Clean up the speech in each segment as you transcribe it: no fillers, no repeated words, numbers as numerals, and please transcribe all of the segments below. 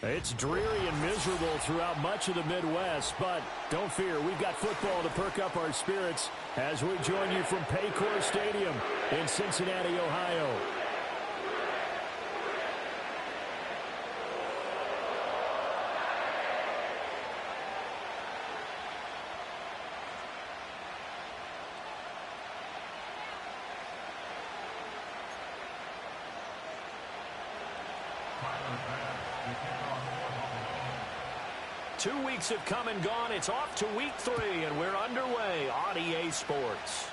It's dreary and miserable throughout much of the Midwest, but don't fear, we've got football to perk up our spirits as we join you from Paycor Stadium in Cincinnati, Ohio. Two weeks have come and gone. It's off to week 3, and we're underway on EA Sports.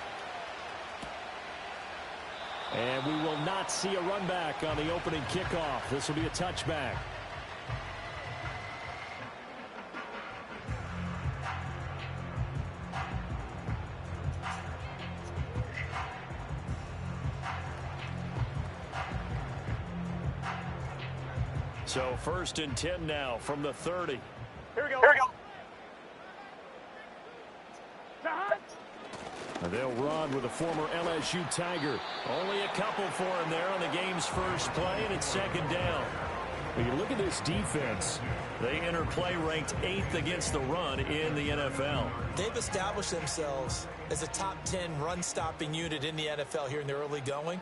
And we will not see a run back on the opening kickoff. This will be a touchback. So 1st and 10 now from the 30. Here we go. They'll run with a former LSU Tiger. Only a couple for him there on the game's first play, and it's 2nd down. When you look at this defense, they enter play ranked 8th against the run in the NFL. They've established themselves as a top 10 run-stopping unit in the NFL here in the early going.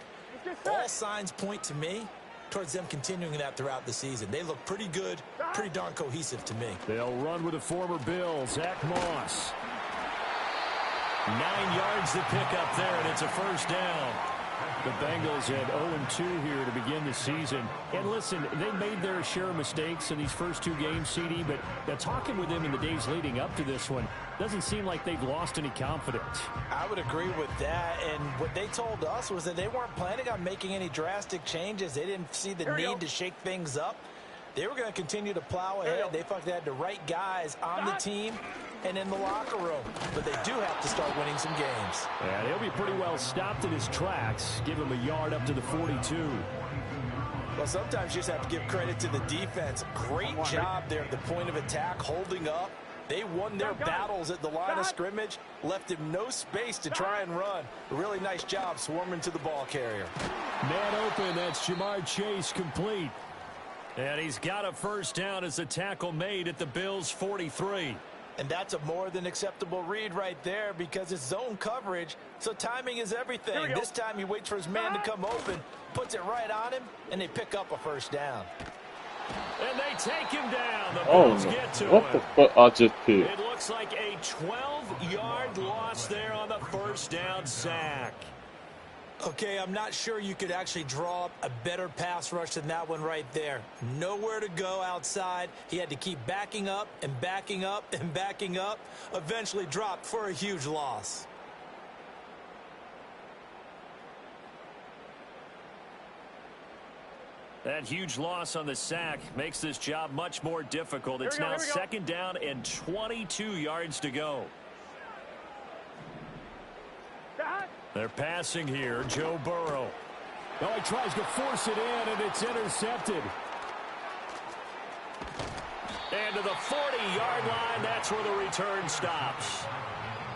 All signs point to me towards them continuing that throughout the season. They look pretty good, pretty darn cohesive to me. They'll run with a former Bill, Zach Moss. 9 yards to pick up there, and it's a 1st down. The Bengals had 0-2 here to begin the season. And listen, they made their share of mistakes in these first 2 games, CD, but talking with them in the days leading up to this one, doesn't seem like they've lost any confidence. I would agree with that, and what they told us was that they weren't planning on making any drastic changes. They didn't see the need to shake things up. They were going to continue to plow ahead. They felt they had the right guys on the team and in the locker room. But they do have to start winning some games. And he'll be pretty well stopped in his tracks. Give him a yard up to the 42. Well, sometimes you just have to give credit to the defense. Great job there at the point of attack, holding up. They won their battles at the line of scrimmage, left him no space to try and run. A really nice job swarming to the ball carrier. Man open, that's Jamar Chase complete. And he's got a 1st down as the tackle made at the Bills' 43. And that's a more than acceptable read right there because it's zone coverage, so timing is everything. This time he waits for his man to come open, puts it right on him, and they pick up a 1st down. And they take him down. The Bills get to what the fuck I just did? It looks like a 12-yard loss there on the 1st down sack. Okay, I'm not sure you could actually draw up a better pass rush than that one right there. Nowhere to go outside. He had to keep backing up and backing up and backing up. Eventually dropped for a huge loss. That huge loss on the sack makes this job much more difficult. It's now 2nd down and 22 yards to go. They're passing here, Joe Burrow. Oh, he tries to force it in, and it's intercepted. And to the 40-yard line, that's where the return stops.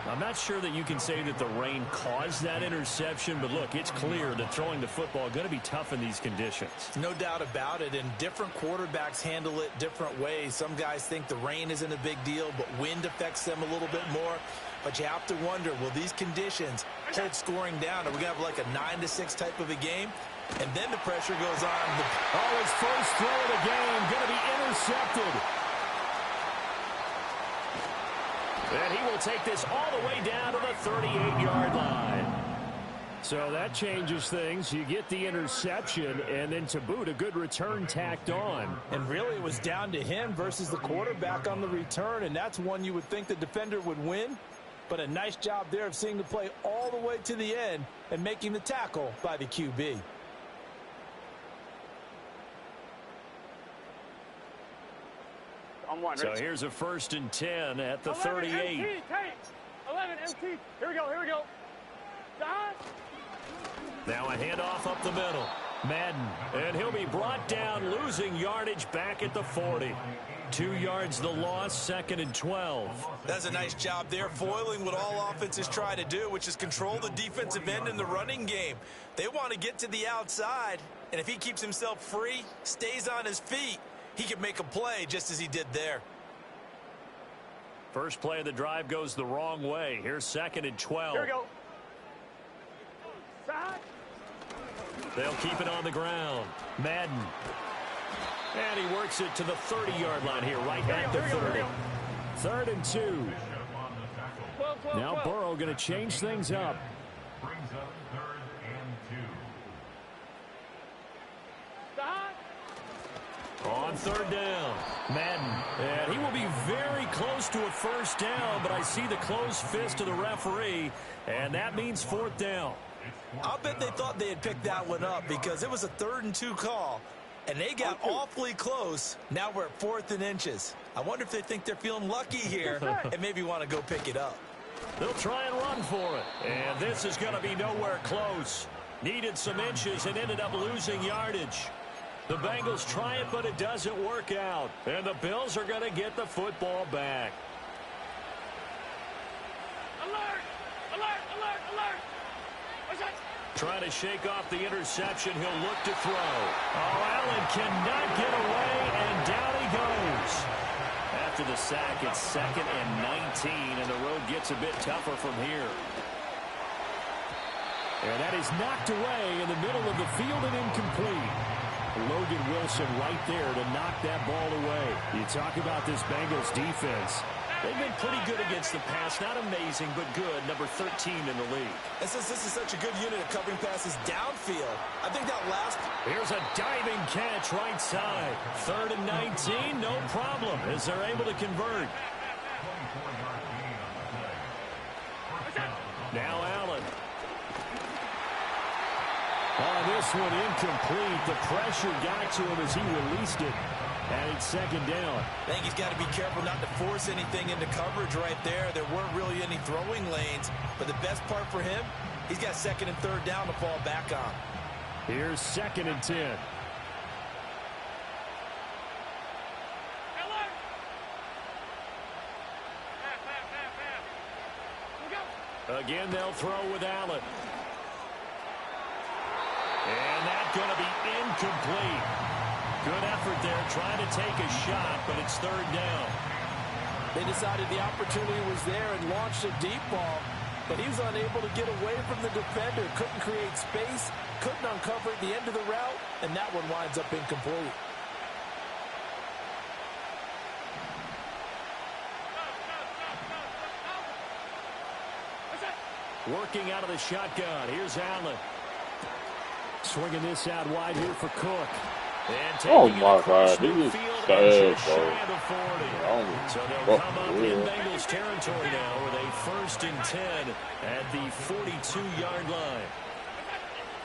I'm not sure that you can say that the rain caused that interception, but look, it's clear that throwing the football is going to be tough in these conditions. No doubt about it, and different quarterbacks handle it different ways. Some guys think the rain isn't a big deal, but wind affects them a little bit more. But you have to wonder, will these conditions hold scoring down? Are we going to have like a 9-6 type of a game? And then the pressure goes on. Oh, his first throw of the game going to be intercepted. And he will take this all the way down to the 38-yard line. So that changes things. You get the interception, and then to boot, a good return tacked on. And really, it was down to him versus the quarterback on the return, and that's one you would think the defender would win. But a nice job there of seeing the play all the way to the end and making the tackle by the QB. So here's a 1st and 10 at the 38. 11 MT. Here we go. Now a handoff up the middle. Madden, and he'll be brought down, losing yardage back at the 40. 2 yards the loss, 2nd and 12. That's a nice job there, foiling what all offenses try to do, which is control the defensive end in the running game. They want to get to the outside, and if he keeps himself free, stays on his feet, he can make a play just as he did there. First play of the drive goes the wrong way. Here's 2nd and 12. Here we go. Side. They'll keep it on the ground. Madden. And he works it to the 30-yard line here, right at the 30. 3rd and 2. Now Burrow going to change things up. Brings up 3rd and 2. Side. On 3rd down, Madden. And he will be very close to a 1st down, but I see the closed fist of the referee, and that means 4th down. I'll bet they thought they had picked that one up because it was a 3rd and 2 call, and they got awfully close. Now we're at 4th and inches. I wonder if they think they're feeling lucky here and maybe want to go pick it up. They'll try and run for it, and this is going to be nowhere close. Needed some inches and ended up losing yardage. The Bengals try it, but it doesn't work out, and the Bills are going to get the football back. Alert! Alert! Alert! Alert! Trying to shake off the interception. He'll look to throw. Oh, Allen cannot get away, and down he goes. After the sack, it's 2nd and 19, and the road gets a bit tougher from here. And that is knocked away in the middle of the field and incomplete. Logan Wilson right there to knock that ball away. You talk about this Bengals defense. They've been pretty good against the pass. Not amazing, but good. Number 13 in the league. And since this is such a good unit of covering passes downfield, I think that last... Here's a diving catch right side. 3rd and 19, no problem, as they're able to convert. Now Allen. On this one, incomplete. The pressure got to him as he released it. And it's 2nd down. I think he's got to be careful not to force anything into coverage right there. There weren't really any throwing lanes. But the best part for him, he's got 2nd and 3rd down to fall back on. Here's 2nd and 10. Again, they'll throw with Allen. And that's going to be incomplete. Good effort there, trying to take a shot, but it's 3rd down. They decided the opportunity was there and launched a deep ball, but he was unable to get away from the defender. Couldn't create space, couldn't uncover at the end of the route, and that one winds up incomplete. Working out of the shotgun. Here's Allen. Swinging this out wide here for Cook. Oh my God, he is sad, bro. So they'll come up in Bengals territory now with a 1st and 10 at the 42-yard line.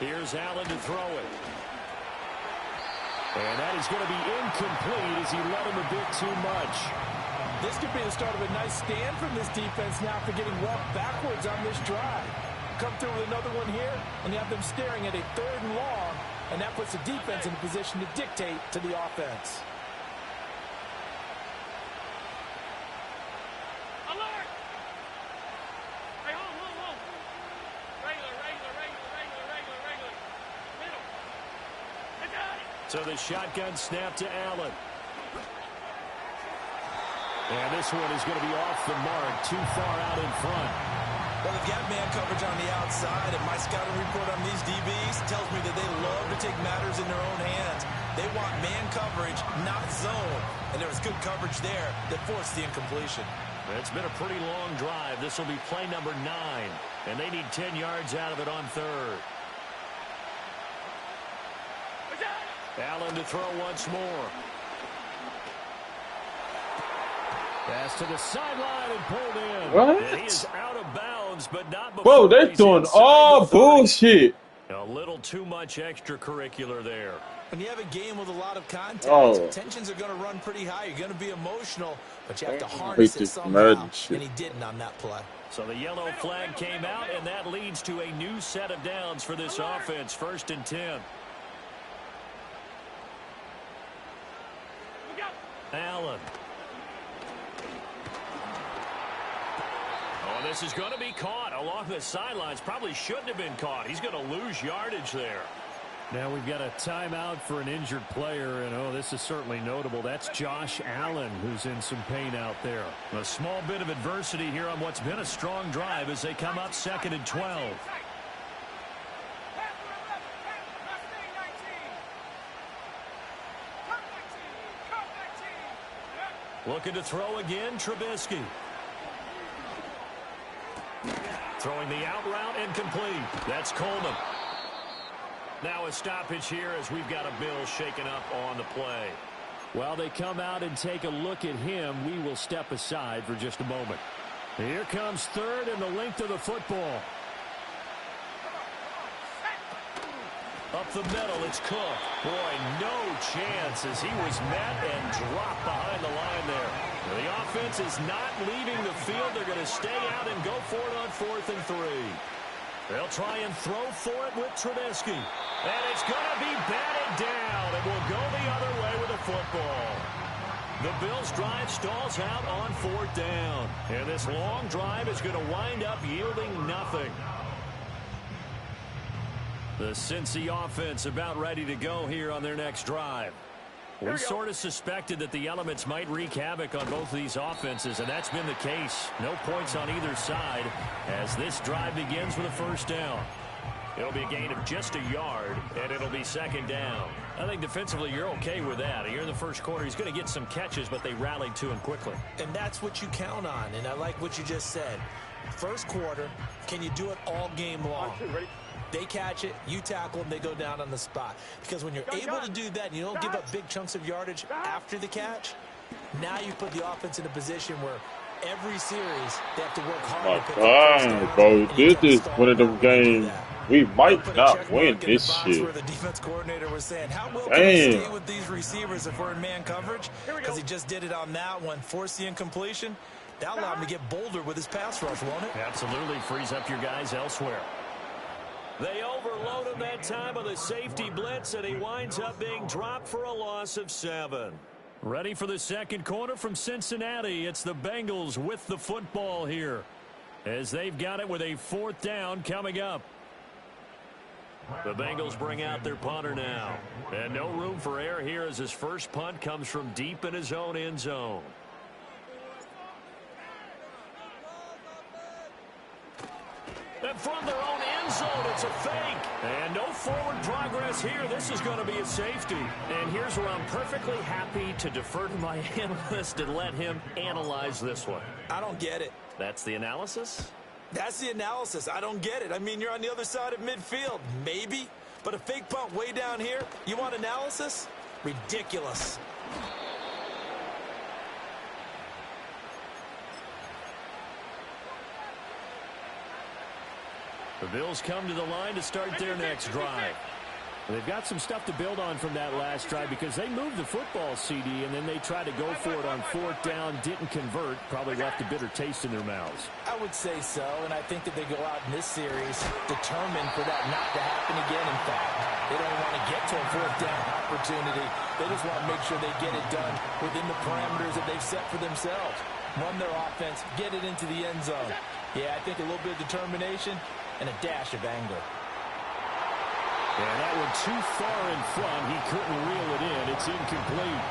Here's Allen to throw it. And that is going to be incomplete as he let him a bit too much. This could be the start of a nice stand from this defense now for getting walked backwards on this drive. Come through with another one here, and you have them staring at a 3rd and long, and that puts the defense in a position to dictate to the offense. Alert! Hey, hold. Regular. Middle. It's out. So the shotgun snap to Allen. And this one is going to be off the mark, too far out in front. Well, they've got man coverage on the outside, and my scouting report on these DBs tells me that they love to take matters in their own hands. They want man coverage, not zone. And there was good coverage there that forced the incompletion. It's been a pretty long drive. This will be play number 9. And they need 10 yards out of it on 3rd. Allen to throw once more. Pass to the sideline and pulled in. What? And he is out of bounds, but not before. Bro, they're doing all bullshit. A little too much extracurricular there. When you have a game with a lot of contact, tensions are going to run pretty high. You're going to be emotional, but you have to harness it somehow, and he didn't on that play. So the yellow flag came out, and that leads to a new set of downs for this offense. 1st and 10. Allen. Oh, this is going to be caught along the sidelines. Probably shouldn't have been caught. He's going to lose yardage there. Now we've got a timeout for an injured player, and oh, this is certainly notable. That's Josh Allen, who's in some pain out there. A small bit of adversity here on what's been a strong drive as they come up 2nd and 12. Looking to throw again, Trubisky. Throwing the out route incomplete. That's Coleman. Now a stoppage here as we've got a Bill shaken up on the play. While they come out and take a look at him, we will step aside for just a moment. Here comes 3rd and the length of the football. Up the middle, it's Cook. Boy, no chance as he was met and dropped behind the line there. The offense is not leaving the field. They're going to stay out and go for it on 4th and 3. They'll try and throw for it with Trubisky. And it's going to be batted down. It will go the other way with the football. The Bills' drive stalls out on 4th down. And this long drive is going to wind up yielding nothing. The Cincy offense about ready to go here on their next drive. We sort of suspected that the elements might wreak havoc on both of these offenses, and that's been the case. No points on either side as this drive begins with a 1st down. It'll be a gain of just a yard, and it'll be 2nd down. I think defensively you're okay with that. Here in the 1st quarter, he's going to get some catches, but they rallied to him quickly. And that's what you count on, and I like what you just said. 1st quarter, can you do it all game long? They catch it, you tackle them, they go down on the spot. Because when you're able to do that and you don't give up big chunks of yardage after the catch, now you put the offense in a position where every series they have to work hard to pick up first down. Bro, this is one of them games we might not win this shit. Where the defense coordinator was saying, how well can we stay with these receivers if we're in man coverage? Because he just did it on that one, forced the incompletion. That'll allow him to get bolder with his pass rush, won't it? Absolutely, frees up your guys elsewhere. They overload him that time with a safety blitz, and he winds up being dropped for a loss of 7. Ready for the 2nd quarter from Cincinnati. It's the Bengals with the football here as they've got it with a 4th down coming up. The Bengals bring out their punter now. And no room for error here as his first punt comes from deep in his own end zone. And from their own end zone, it's a fake. And no forward progress here. This is going to be a safety. And here's where I'm perfectly happy to defer to my analyst and let him analyze this one. I don't get it. That's the analysis? That's the analysis. I don't get it. I mean, you're on the other side of midfield. Maybe. But a fake punt way down here, you want analysis? Ridiculous. The Bills come to the line to start their next drive. They've got some stuff to build on from that last drive because they moved the football, CD, and then they tried to go for it on 4th down, didn't convert, probably left a bitter taste in their mouths. I would say so, and I think that they go out in this series determined for that not to happen again, in fact. They don't want to get to a 4th down opportunity. They just want to make sure they get it done within the parameters that they've set for themselves. Run their offense, get it into the end zone. Yeah, I think a little bit of determination and a dash of anger. And that one too far in front. He couldn't reel it in. It's incomplete.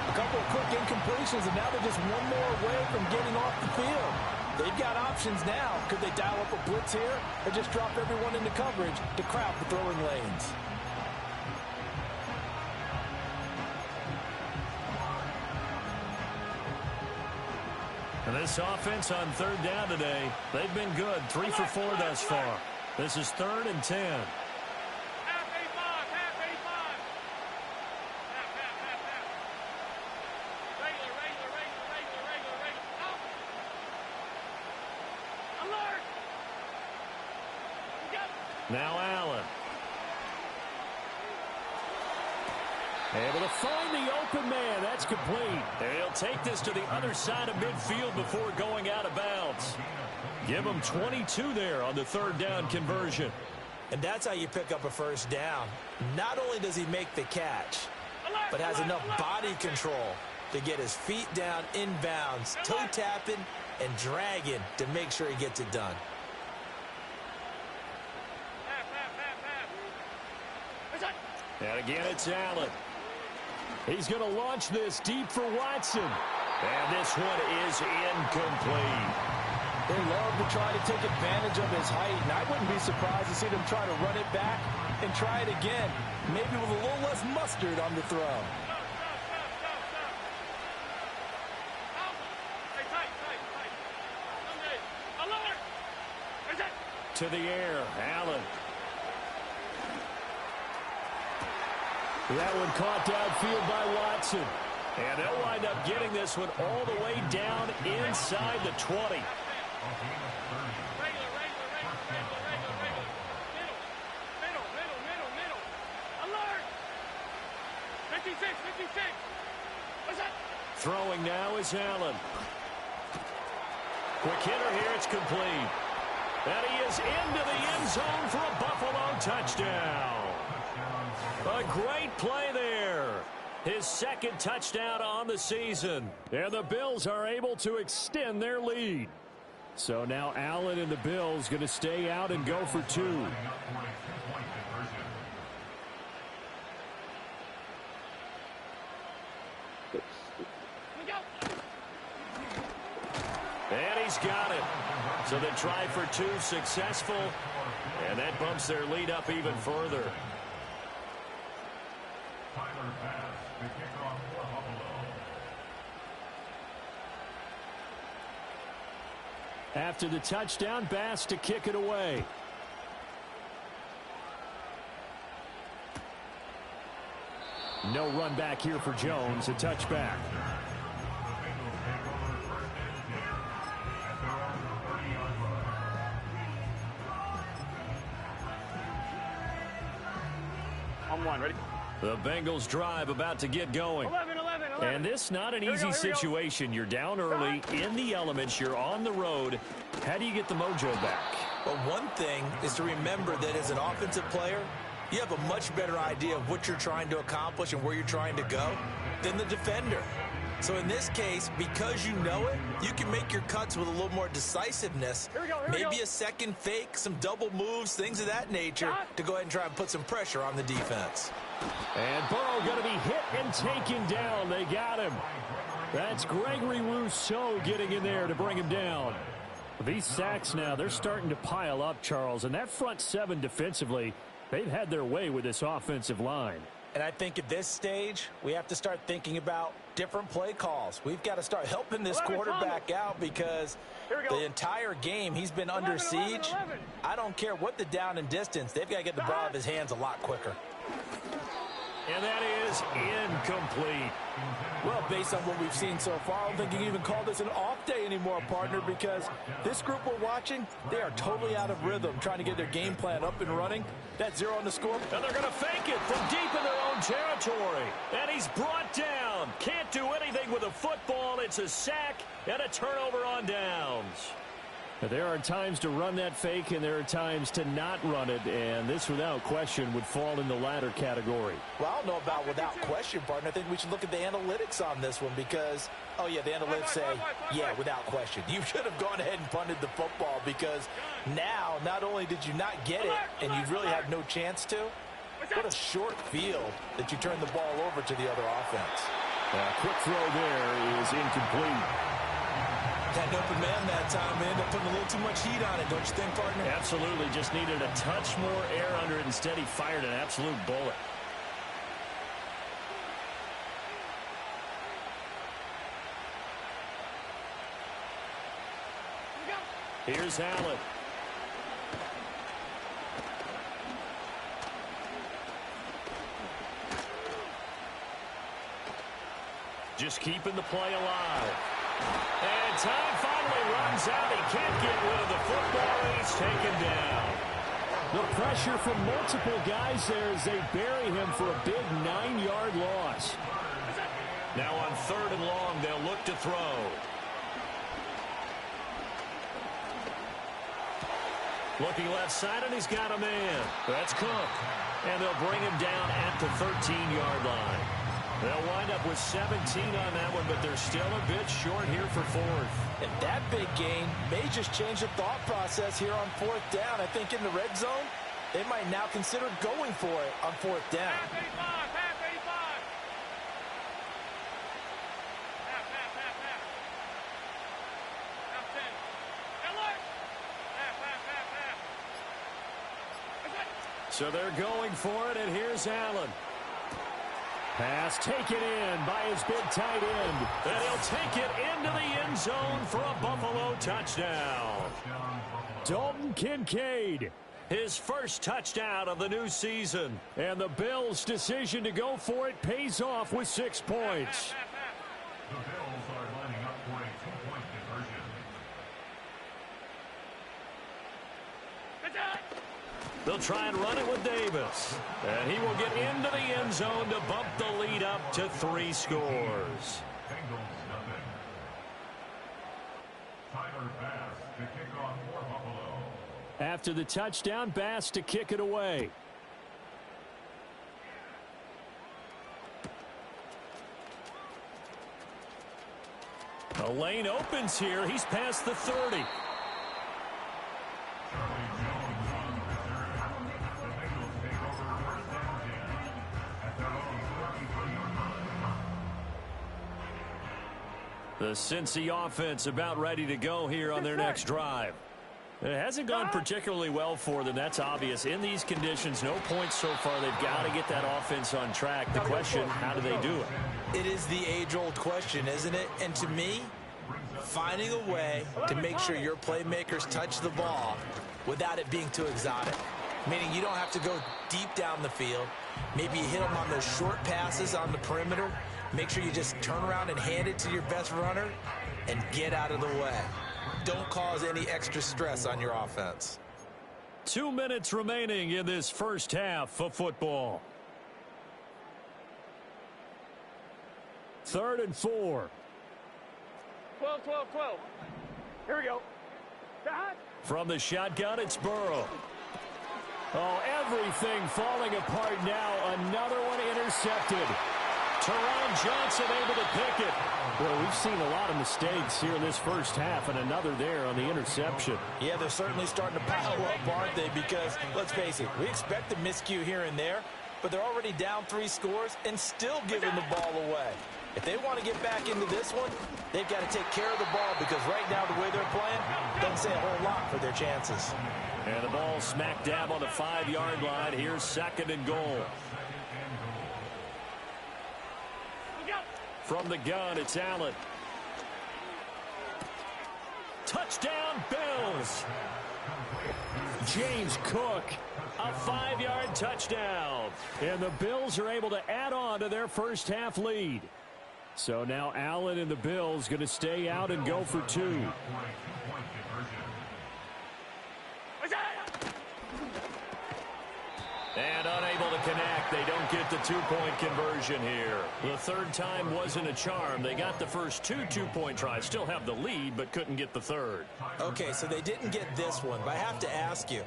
A couple of quick incompletions, and now they're just one more away from getting off the field. They've got options now. Could they dial up a blitz here or just drop everyone into coverage to crowd the throwing lanes? And this offense on 3rd down today, they've been good. 3 for 4 thus far. This is 3rd and 10. Half 85, half 85. Half. Regular. Out. Alert. We got it. Now Allen. Able to find the open man. That's complete. And he'll take this to the other side of midfield before going out of bounds. Give him 22 there on the 3rd down conversion. And that's how you pick up a 1st down. Not only does he make the catch, but has enough body control to get his feet down inbounds, toe tapping and dragging to make sure he gets it done. Half. Is that? And again, it's Allen. He's going to launch this deep for Watson. And this one is incomplete. They love to try to take advantage of his height, and I wouldn't be surprised to see them try to run it back and try it again, maybe with a little less mustard on the throw. To the air, Allen. That one caught downfield by Watson. And they'll wind up getting this one all the way down inside the 20. Throwing now is Allen. Quick hitter here, it's complete. And he is into the end zone for a Buffalo touchdown. A great play there. His second touchdown on the season. And the Bills are able to extend their lead. So now Allen and the Bills going to stay out and go for two. And he's got it. So the try for two successful. And that bumps their lead up even further. After the touchdown, Bass to kick it away. No run back here for Jones. A touchback. On one, ready? The Bengals drive about to get going. 11. And this not an easy situation. You're down early, in the elements, you're on the road. How do you get the mojo back? Well, one thing is to remember that as an offensive player, you have a much better idea of what you're trying to accomplish and where you're trying to go than the defender. So in this case, because you know it, you can make your cuts with a little more decisiveness. Maybe a second fake, some double moves, things of that nature to go ahead and try and put some pressure on the defense. And Burrow going to be hit and taken down. They got him. That's Gregory Rousseau getting in there to bring him down. These sacks now, they're starting to pile up, Charles. And that front seven defensively, they've had their way with this offensive line. And I think at this stage, we have to start thinking about different play calls. We've got to start helping this quarterback out because the entire game he's been under siege. I don't care what the down and distance. They've got to get the ball out of his hands a lot quicker. And that is incomplete. Well, based on what we've seen so far, I don't think you can even call this an off day anymore, partner, because this group we're watching, they are totally out of rhythm, trying to get their game plan up and running. That's 0 on the score. And they're going to fake it from deep in their own territory. And he's brought down. Can't do anything with a football. It's a sack and a turnover on downs. There are times to run that fake, and there are times to not run it, and this, without question, would fall in the latter category. Well, I don't know about without question, partner. I think we should look at the analytics on this one because, oh, yeah, the analytics say, yeah, without question. You should have gone ahead and punted the football because now, not only did you not get it, and you really had no chance to, what a short field that you turned the ball over to the other offense. Quick throw there is incomplete. Had an open man that time. They ended up putting a little too much heat on it, don't you think, partner? Absolutely. Just needed a touch more air under it. Instead, he fired an absolute bullet. Here's Allen. Just keeping the play alive. And time finally runs out. He can't get rid of the football. He's taken down. The pressure from multiple guys there as they bury him for a big 9-yard loss. Now on 3rd and long, they'll look to throw. Looking left side, and he's got a man. That's Cook. And they'll bring him down at the 13-yard line. They'll wind up with 17 on that one, but they're still a bit short here for 4th. And that big gain may just change the thought process here on 4th down. I think in the red zone, They might now consider going for it on 4th down. Half 85, half 85. Half, half, half, half. Half 10. Alert! Half, half, half, half. That's it. So they're going for it, and here's Allen. Pass taken in by his big tight end. And he'll take it into the end zone for a Buffalo touchdown. Dalton Kincaid, his first touchdown of the new season. And the Bills' decision to go for it pays off with 6 points. The Bills are lining up for a 2-point conversion. That's it. They'll try and run it with Davis. And he will get into the end zone to bump the lead up to 3 scores. Bengals nothing. Tyler Bass to kick off for Buffalo. After the touchdown, Bass to kick it away. The lane opens here. He's past the 30. The Cincy offense about ready to go here on their next drive. It hasn't gone particularly well for them. That's obvious. In these conditions, no points so far. They've got to get that offense on track. The question, how do they do it? It is the age-old question, isn't it? And to me, finding a way to make sure your playmakers touch the ball without it being too exotic. Meaning you don't have to go deep down the field. Maybe you hit them on those short passes on the perimeter. Make sure you just turn around and hand it to your best runner and get out of the way. Don't cause any extra stress on your offense. 2 minutes remaining in this first half of football. 3rd and 4. 12, 12, 12. Here we go. Cut. From the shotgun, it's Burrow. Oh, everything falling apart now. Another one intercepted. Teron Johnson able to pick it. Well, we've seen a lot of mistakes here in this first half, and another there on the interception. Yeah, they're certainly starting to pile up, aren't they? Because, let's face it, we expect a miscue here and there, but they're already down 3 scores and still giving the ball away. If they want to get back into this one, they've got to take care of the ball because right now the way they're playing doesn't say a whole lot for their chances. And the ball smack dab on the 5-yard line. Here's 2nd and goal. From the gun, it's Allen. Touchdown, Bills. James Cook, a 5-yard touchdown. And the Bills are able to add on to their first half lead. So now Allen and the Bills going to stay out and go for 2. And unable to connect. They don't get the 2-point conversion here. The 3rd time wasn't a charm. They got the first 2 2-point tries. Still have the lead, but couldn't get the 3rd. Okay, so they didn't get this one, but I have to ask you,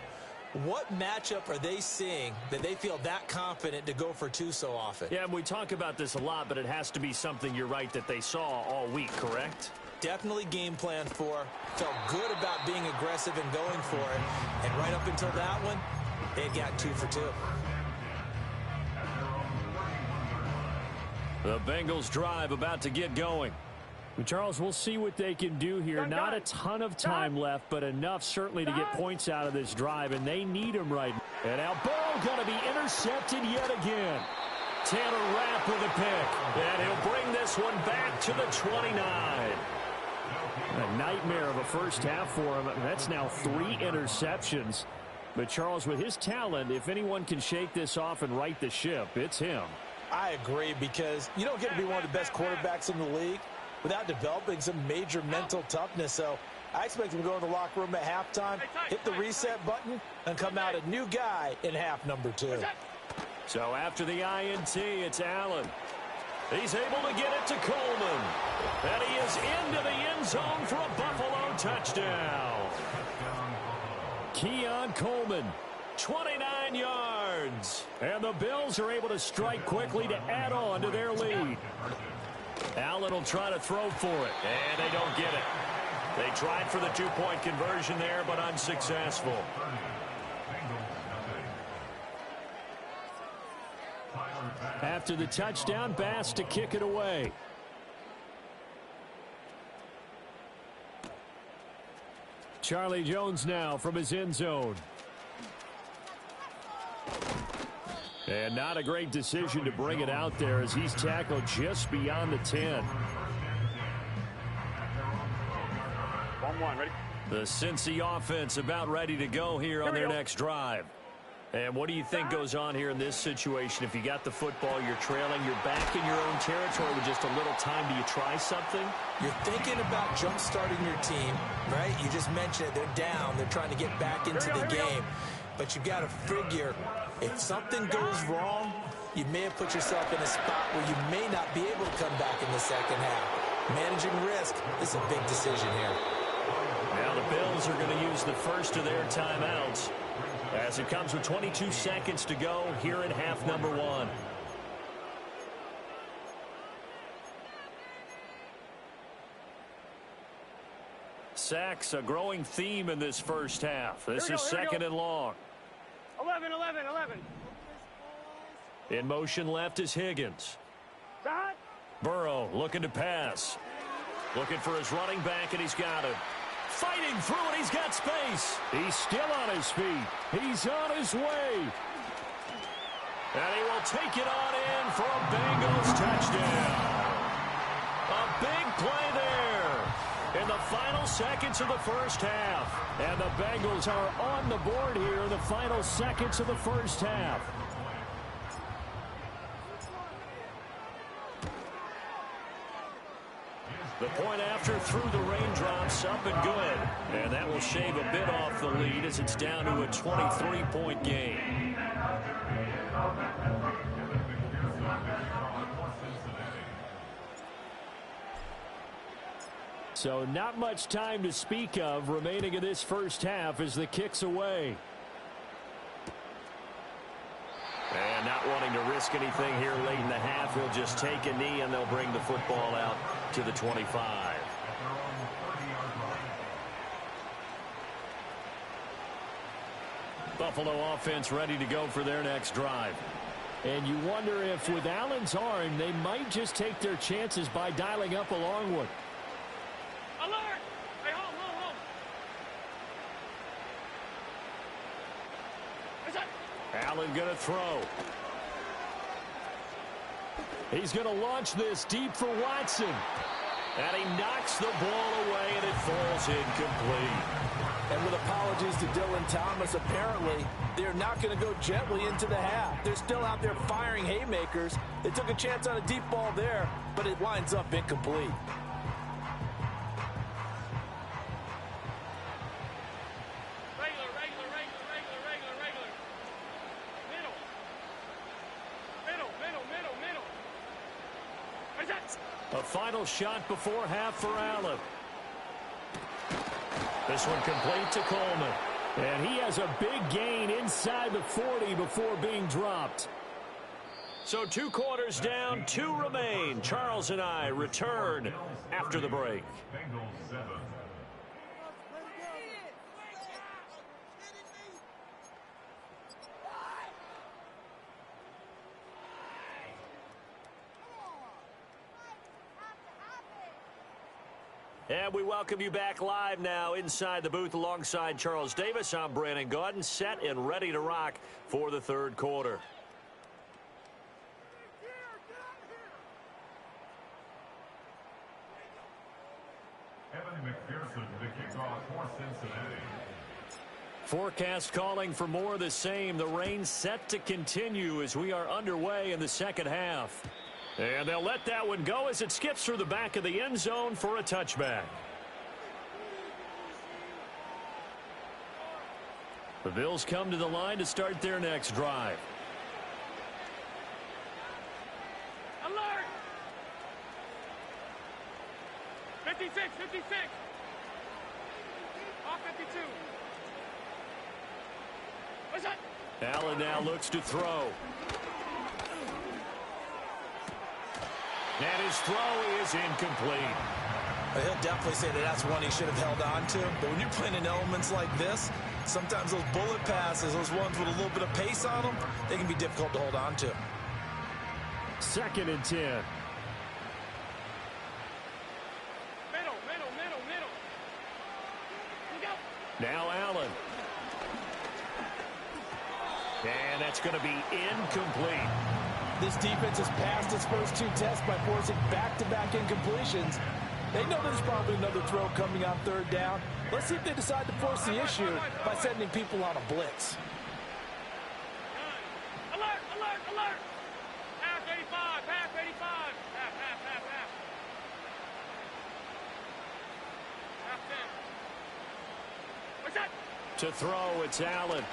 what matchup are they seeing that they feel that confident to go for 2 so often? Yeah, and we talk about this a lot, but it has to be something, you're right, that they saw all week, correct? Definitely game planned for. Felt good about being aggressive and going for it. And right up until that one, they got 2 for 2. The Bengals drive about to get going. Charles, we'll see what they can do here. Not a ton of time left, but enough certainly to get points out of this drive, and they need them right now. And now Burrow going to be intercepted yet again. Taylor Rapp with a pick, and he'll bring this one back to the 29. A nightmare of a first half for him. That's now 3 interceptions. But, Charles, with his talent, if anyone can shake this off and right the ship, it's him. I agree, because you don't get to be one of the best quarterbacks in the league without developing some major mental toughness. So I expect him to go in the locker room at halftime, hit the reset button, and come out a new guy in half number 2. So after the INT, it's Allen. He's able to get it to Coleman. And he is into the end zone for a Buffalo touchdown. Keon Coleman, 29 yards. And the Bills are able to strike quickly to add on to their lead. Allen will try to throw for it, and they don't get it. They tried for the 2-point conversion there, but unsuccessful. After the touchdown, Bass to kick it away. Charlie Jones now from his end zone. And not a great decision to bring it out there as he's tackled just beyond the 10. 1-1, ready? The Cincy offense about ready to go here on their next drive. And what do you think goes on here in this situation? If you got the football, you're trailing, you're back in your own territory with just a little time. Do you try something? You're thinking about jump-starting your team, right? You just mentioned it. They're down. They're trying to get back into the game. But you got to figure, if something goes wrong, you may have put yourself in a spot where you may not be able to come back in the second half. Managing risk is a big decision here. Now the Bills are going to use the first of their timeouts as it comes with 22 seconds to go here in half number 1. Sacks, a growing theme in this first half. This is second and long. 11. In motion left is Higgins. Dot. Burrow looking to pass. Looking for his running back, and he's got him. Fighting through it, he's got space. He's still on his feet. He's on his way. And he will take it on in for a Bengals touchdown. A big play there in the final seconds of the first half. And the Bengals are on the board here in the final seconds of the first half. The point after through the raindrops, up and good. And that will shave a bit off the lead as it's down to a 23-point game. So not much time to speak of remaining in this first half as the kick's away. And not wanting to risk anything here late in the half, he'll just take a knee and they'll bring the football out to the 25. Buffalo offense ready to go for their next drive. And you wonder if with Allen's arm, they might just take their chances by dialing up a long one. Alert! Hey, hold. What's that? Allen going to throw. He's going to launch this deep for Watson. And he knocks the ball away, and it falls incomplete. And with apologies to Dylan Thomas, apparently they're not going to go gently into the half. They're still out there firing haymakers. They took a chance on a deep ball there, but it winds up incomplete. A final shot before half for Allen. This one complete to Coleman. And he has a big gain inside the 40 before being dropped. So 2 quarters down, 2 remain. Charles and I return after the break. Bengals 7. And we welcome you back live now inside the booth alongside Charles Davis. I'm Brandon Gaudin, set and ready to rock for the third quarter. Evan McPherson, the kickoff for Cincinnati. Forecast calling for more of the same. The rain set to continue as we are underway in the second half. And they'll let that one go as it skips through the back of the end zone for a touchback. The Bills come to the line to start their next drive. Alert! 56. Off 52. What's that? Allen now looks to throw. And his throw is incomplete. He'll definitely say that that's one he should have held on to. But when you're playing in elements like this, sometimes those bullet passes, those ones with a little bit of pace on them, they can be difficult to hold on to. 2nd and 10. Middle. You go. Now Allen. And that's going to be incomplete. This defense has passed its first 2 tests by forcing back-to-back incompletions. They know there's probably another throw coming on 3rd down. Let's see if they decide to force the issue by sending people on a blitz. Alert! Pass 85. Half. Half 10. What's that? To throw, it's Allen.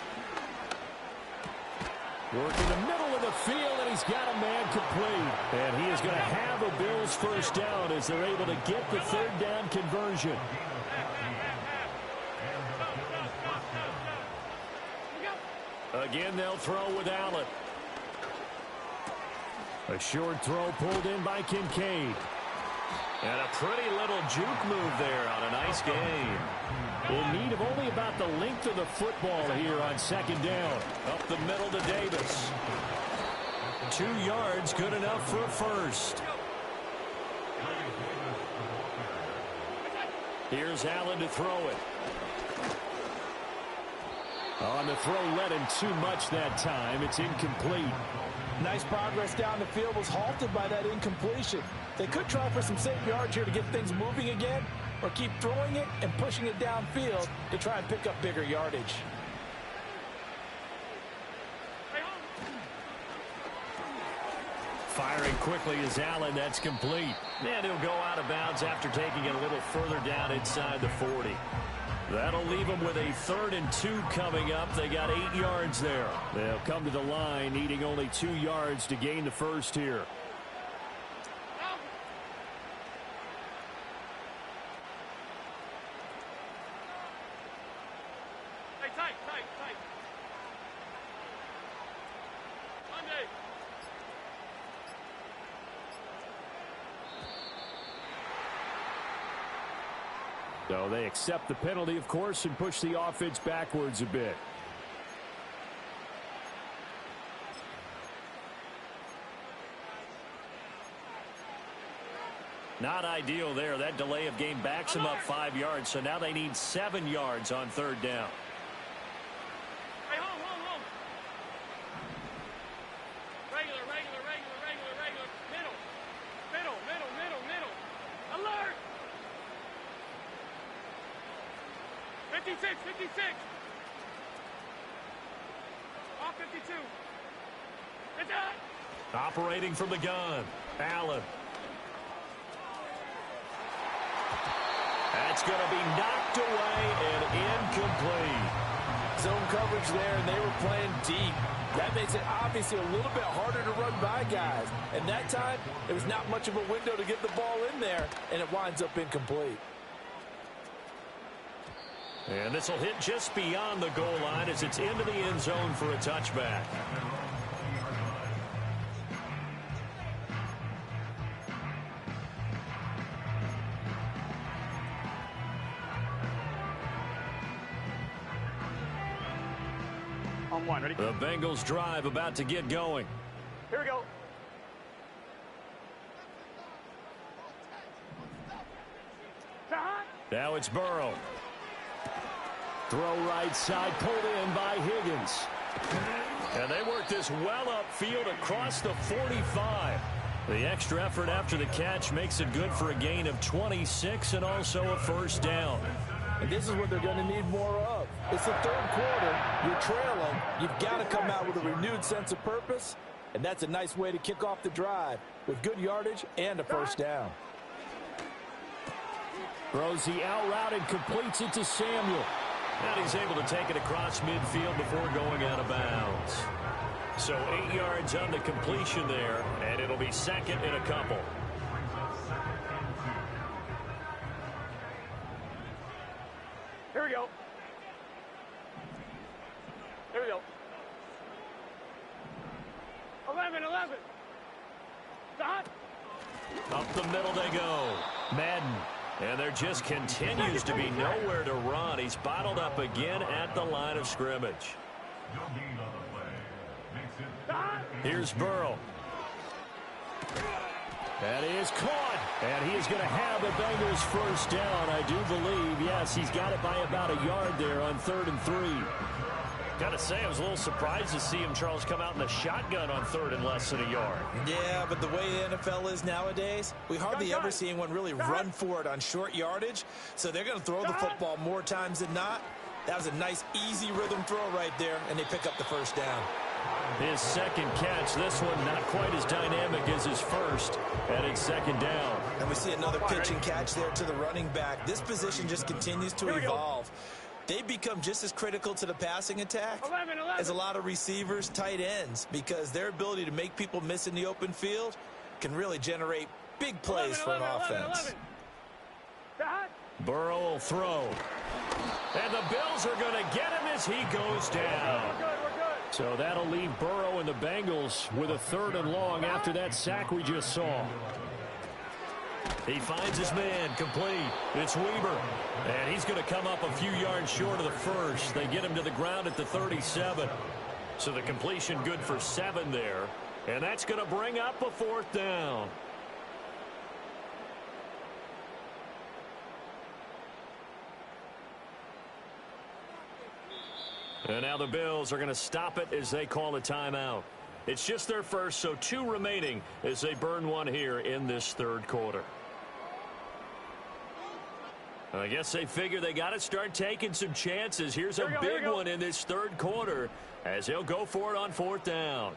Working the middle of the field, and he's got a man complete. And he is going to have a Bills first down as they're able to get the 3rd down conversion. Again, they'll throw with Allen. A short throw pulled in by Kincaid. And a pretty little juke move there on a nice game. In need of only about the length of the football here on 2nd down. Up the middle to Davis. 2 yards, good enough for a first. Here's Allen to throw it. On the throw, led him too much that time. It's incomplete. Nice progress down the field was halted by that incompletion. They could try for some safe yards here to get things moving again, or keep throwing it and pushing it downfield to try and pick up bigger yardage. Firing quickly is Allen. That's complete. And he'll go out of bounds after taking it a little further down inside the 40. That'll leave them with a 3rd and 2 coming up. They got 8 yards there. They'll come to the line needing only 2 yards to gain the first here. Tight. Monday. So they accept the penalty, of course, and push the offense backwards a bit. Not ideal there. That delay of game backs them up 5 yards, so now they need 7 yards on 3rd down. Hey, home. Regular. Middle. Alert! 56. Off 52. It's out. Operating from the gun, Allen. That's going to be knocked away and incomplete. Zone coverage there, and they were playing deep. That makes it obviously a little bit harder to run by guys. And that time, it was not much of a window to get the ball in there, and it winds up incomplete. And this will hit just beyond the goal line as it's into the end zone for a touchback. On 1, ready? The Bengals drive about to get going. Here we go. Now it's Burrow. Throw right side, pulled in by Higgins. And they work this well upfield across the 45. The extra effort after the catch makes it good for a gain of 26 and also a first down. And this is what they're going to need more of. It's the 3rd quarter. You're trailing. You've got to come out with a renewed sense of purpose. And that's a nice way to kick off the drive with good yardage and a first down. Throws the out route and completes it to Samuel. And he's able to take it across midfield before going out of bounds. So 8 yards on the completion there, and it'll be 2nd and a couple. Here we go. 11. Dot. Up the middle they go. Madden. And there just continues to be nowhere to run. He's bottled up again at the line of scrimmage. No gain on the play. Makes it Here's Burrow. That is caught, and he is going to have the Bengals first down, I do believe. Yes, he's got it by about a yard there on 3rd and 3. Got to say, I was a little surprised to see him, Charles, come out in the shotgun on 3rd and less than a yard. Yeah, but the way the NFL is nowadays, we hardly ever see anyone really run for it on short yardage. So they're going to throw the football more times than not. That was a nice, easy rhythm throw right there, and they pick up the first down. His second catch, this one not quite as dynamic as his first, and it's 2nd down. And we see another pitch and catch there to the running back. This position just continues to evolve. They become just as critical to the passing attack as a lot of receivers, tight ends, because their ability to make people miss in the open field can really generate big plays for an offense. Burrow will throw. And the Bills are going to get him as he goes down. So that'll leave Burrow and the Bengals with a 3rd and long after that sack we just saw. He finds his man, complete. It's Weber. And he's going to come up a few yards short of the first. They get him to the ground at the 37. So the completion good for 7 there. And that's going to bring up a 4th down. And now the Bills are going to stop it as they call a timeout. It's just their first, so 2 remaining as they burn one here in this 3rd quarter. I guess they figure they got to start taking some chances. Here's a big one in this 3rd quarter as they'll go for it on 4th down.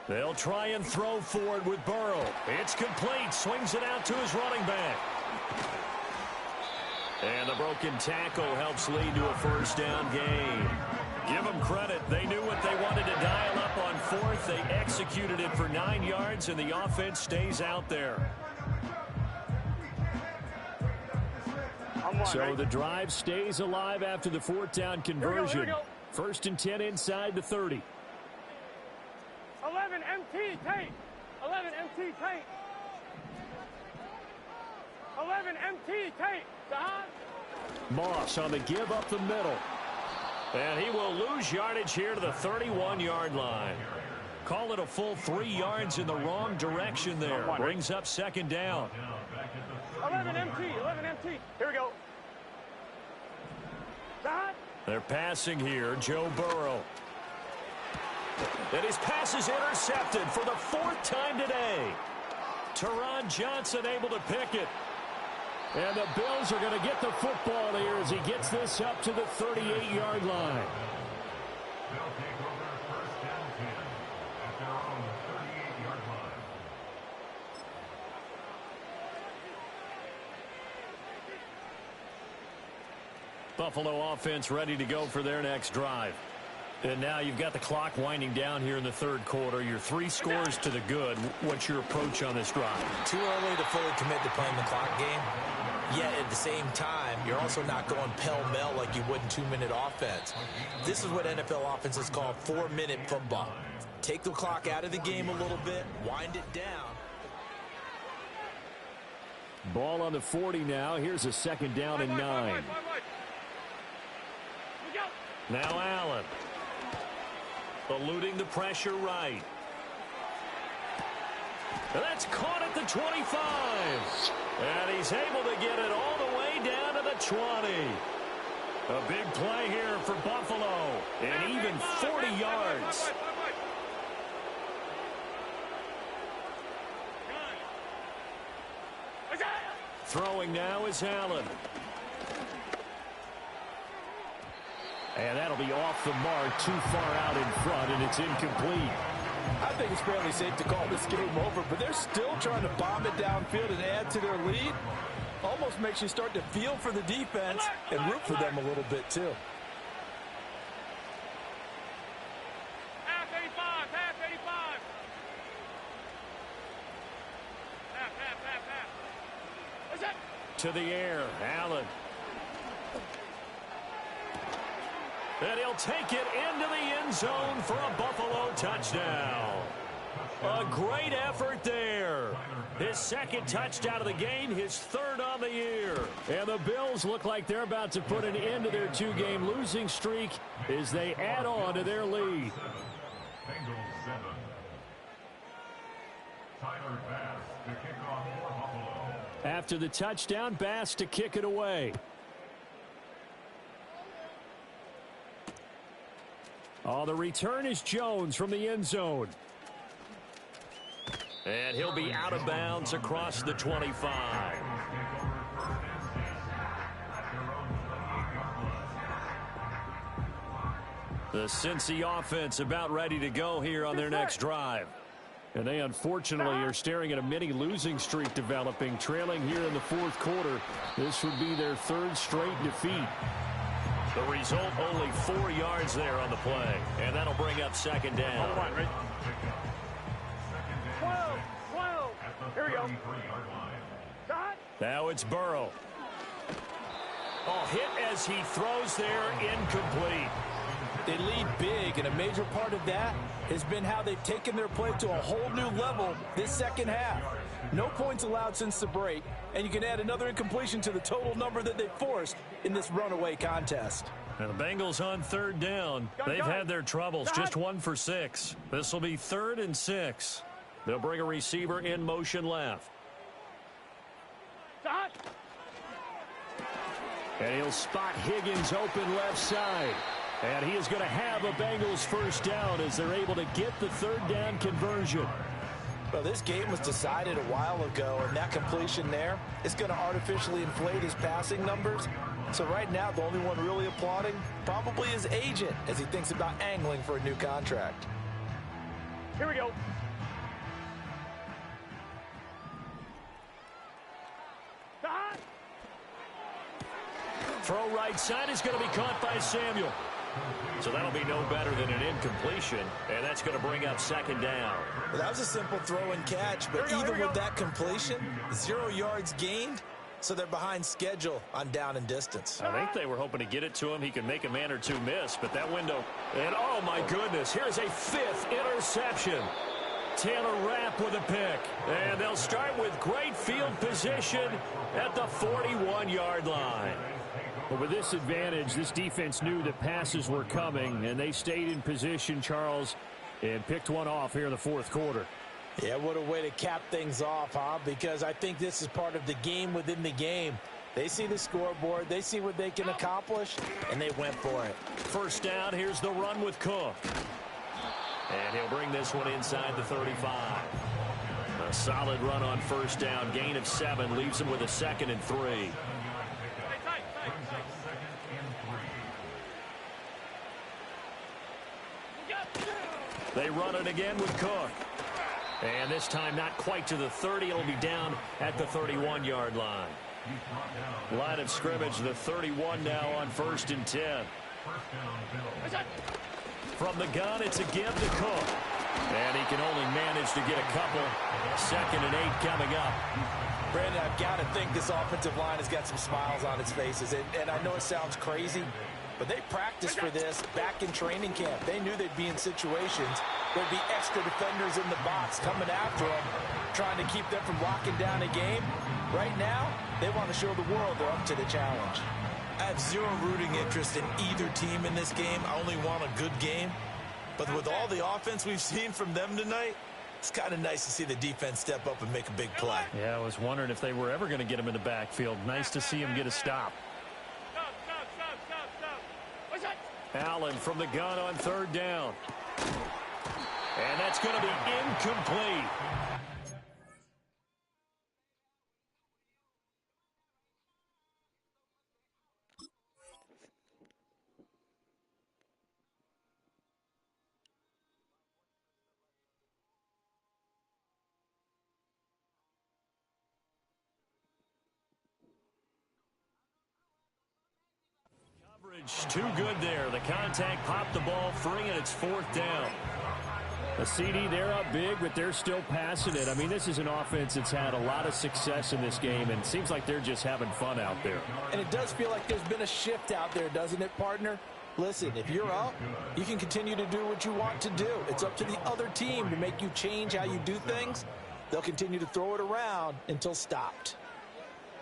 They'll try and throw for it with Burrow. It's complete. Swings it out to his running back. And the broken tackle helps lead to a first down gain. Give them credit. They knew what they wanted to dial up on 4th. They executed it for 9 yards, and the offense stays out there. So the drive stays alive after the 4th down conversion. Here we go. 1st and 10 inside the 30. 11 MT tape. 11 MT tape. 11 MT tape. Moss on the give up the middle. And he will lose yardage here to the 31-yard line. Call it a full 3 yards in the wrong direction there. Brings up 2nd down. 11 MT. 11 MT. Here we go. They're passing here. Joe Burrow. And his pass is intercepted for the 4th time today. Teron Johnson able to pick it. And the Bills are going to get the football here as he gets this up to the 38-yard line. They'll take over 1st and 10 at their own 38-yard line. Buffalo offense ready to go for their next drive. And now you've got the clock winding down here in the 3rd quarter. Your 3 scores to the good. What's your approach on this drive? Too early to fully commit to playing the clock game. Yet at the same time, you're also not going pell-mell like you would in 2-minute offense. This is what NFL offenses call 4-minute football. Take the clock out of the game a little bit, wind it down. Ball on the 40 now. Here's a 2nd down and 9. Now Allen. Eluding the pressure right. And that's caught at the 25. And he's able to get it all the way down to the 20. A big play here for Buffalo. And even 40 yards. Throwing now is Allen. And that'll be off the mark, too far out in front, and it's incomplete. I think it's fairly safe to call this game over, but they're still trying to bomb it downfield and add to their lead. Almost makes you start to feel for the defense and root for them a little bit, too. Half 85, half 85. Half. What's that? To the air, Allen. And he'll take it into the end zone for a Buffalo touchdown. A great effort there. His 2nd touchdown of the game, his 3rd on the year. And the Bills look like they're about to put an end to their 2-game losing streak as they add on to their lead. Bengals 7. Tyler Bass to kick off for Buffalo. After the touchdown, Bass to kick it away. Oh, the return is Jones from the end zone. And he'll be out of bounds across the 25. The Cincy offense about ready to go here on their next drive. And they unfortunately are staring at a mini losing streak developing, trailing here in the fourth quarter. This would be their third straight defeat. The result, only 4 yards there on the play. And that'll bring up second down. 12. Here we go. Now it's Burrow. Oh, hit as he throws there, incomplete. They lead big, and a major part of that has been how they've taken their play to a whole new level this second half. No points allowed since the break, and you can add another incompletion to the total number that they forced in this runaway contest. And the Bengals on third down. They've had their troubles, just 1 for 6. This will be 3rd and 6. They'll bring a receiver in motion left. And he'll spot Higgins open left side. And he is going to have a Bengals first down as they're able to get the third down conversion. Well, this game was decided a while ago, and that completion there is going to artificially inflate his passing numbers. So right now, the only one really applauding probably his agent as he thinks about angling for a new contract. Here we go. Throw right side is going to be caught by Samuel. So that'll be no better than an incompletion, and that's going to bring up second down. Well, that was a simple throw and catch, but even with that completion, 0 yards gained, so they're behind schedule on down and distance. I think they were hoping to get it to him. He could make a man or two miss, but that window, and oh my goodness, here's a 5th interception. Taylor Rapp with a pick, and they'll start with great field position at the 41-yard line. But with this advantage, this defense knew that passes were coming, and they stayed in position, Charles, and picked one off here in the fourth quarter. Yeah, what a way to cap things off, huh? Because I think this is part of the game within the game. They see the scoreboard, they see what they can accomplish, and they went for it. First down, here's the run with Cook. And he'll bring this one inside the 35. A solid run on first down, gain of 7, leaves him with a 2nd and 3. They run it again with Cook. And this time not quite to the 30. It'll be down at the 31-yard line. Line of scrimmage, the 31 now on 1st and 10. From the gun, it's a give to Cook. And he can only manage to get a couple. 2nd and 8 coming up. Brandon, I've got to think this offensive line has got some smiles on its faces. And I know it sounds crazy, but they practiced for this back in training camp. They knew they'd be in situations where there'd be extra defenders in the box coming after them, trying to keep them from locking down a game. Right now, they want to show the world they're up to the challenge. I have zero rooting interest in either team in this game. I only want a good game. But with all the offense we've seen from them tonight, it's kind of nice to see the defense step up and make a big play. Yeah, I was wondering if they were ever going to get him in the backfield. Nice to see him get a stop. Allen from the gun on 3rd down. And that's going to be incomplete. Too good there. The contact popped the ball free, and it's 4th down. A CD, they're up big, but they're still passing it. I mean, this is an offense that's had a lot of success in this game, and it seems like they're just having fun out there. And it does feel like there's been a shift out there, doesn't it, partner? Listen, if you're up, you can continue to do what you want to do. It's up to the other team to make you change how you do things. They'll continue to throw it around until stopped.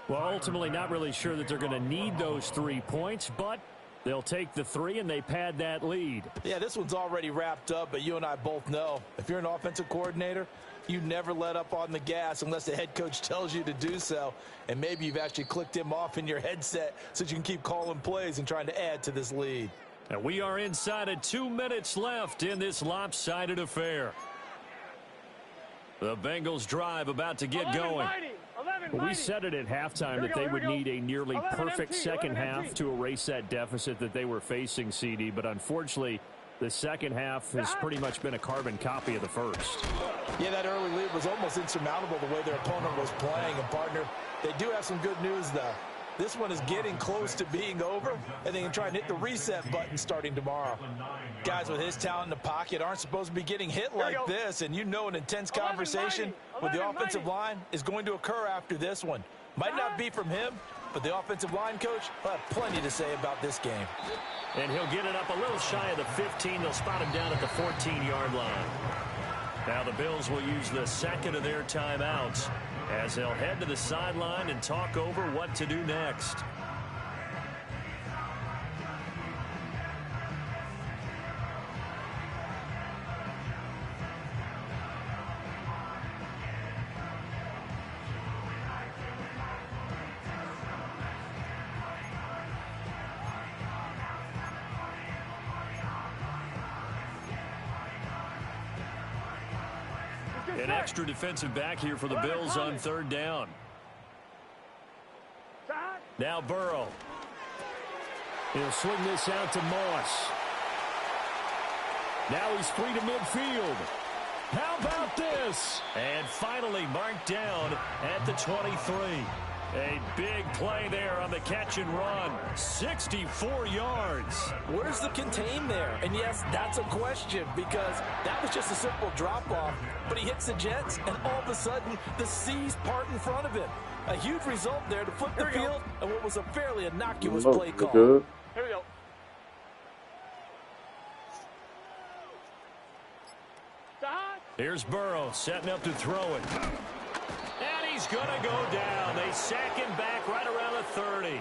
Well, ultimately not really sure that they're going to need those 3 points, but They'll take the 3, and they pad that lead. Yeah, this one's already wrapped up, but you and I both know if you're an offensive coordinator, you never let up on the gas unless the head coach tells you to do so. And maybe you've actually clicked him off in your headset so you can keep calling plays and trying to add to this lead. And we are inside of 2 minutes left in this lopsided affair. The Bengals drive about to get going. We said it at halftime that they would need a nearly perfect second half to erase that deficit that they were facing, CD. But unfortunately, the second half has pretty much been a carbon copy of the first. Yeah, that early lead was almost insurmountable the way their opponent was playing. And, partner, they do have some good news, though. This one is getting close to being over, and they can try and hit the reset button starting tomorrow. Guys with his talent in the pocket aren't supposed to be getting hit like this, and you know an intense conversation with the offensive line is going to occur after this one. Might not be from him, but the offensive line coach will have plenty to say about this game. And he'll get it up a little shy of the 15. They'll spot him down at the 14-yard line. Now the Bills will use the second of their timeouts as they'll head to the sideline and talk over what to do next. An extra defensive back here for the Bills on third down. Now Burrow. He'll swing this out to Moss. Now he's free to midfield. How about this? And finally marked down at the 23. A big play there on the catch and run. 64 yards. Where's the contain there? And yes, that's a question because that was just a simple drop-off. But he hits the Jets, and all of a sudden, the seas part in front of him. A huge result there to flip the field and what was a fairly innocuous play call. Good. Here we go. Here's Burrow setting up to throw it. And he's going to go down. They sack him back right around the 30.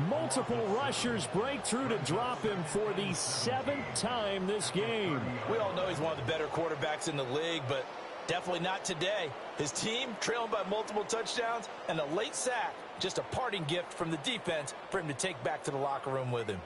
Multiple rushers break through to drop him for the 7th time this game. We all know he's one of the better quarterbacks in the league, but definitely not today. His team trailing by multiple touchdowns and a late sack. Just a parting gift from the defense for him to take back to the locker room with him.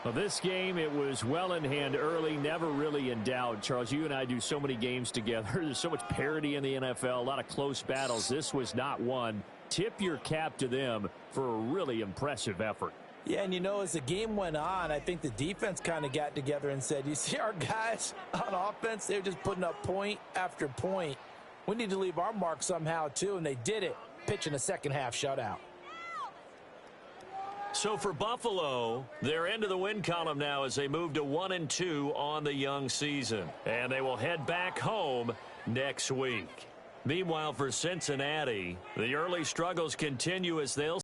Well, this game, it was well in hand early, never really in doubt. Charles, you and I do so many games together. There's so much parity in the NFL, a lot of close battles. This was not one. Tip your cap to them for a really impressive effort. Yeah, and you know, as the game went on, I think the defense kind of got together and said, you see our guys on offense, they're just putting up point after point. We need to leave our mark somehow, too, and they did it, pitching a second-half shutout. So for Buffalo, they're into the win column now as they move to 1-2 on the young season. And they will head back home next week. Meanwhile, for Cincinnati, the early struggles continue as they'll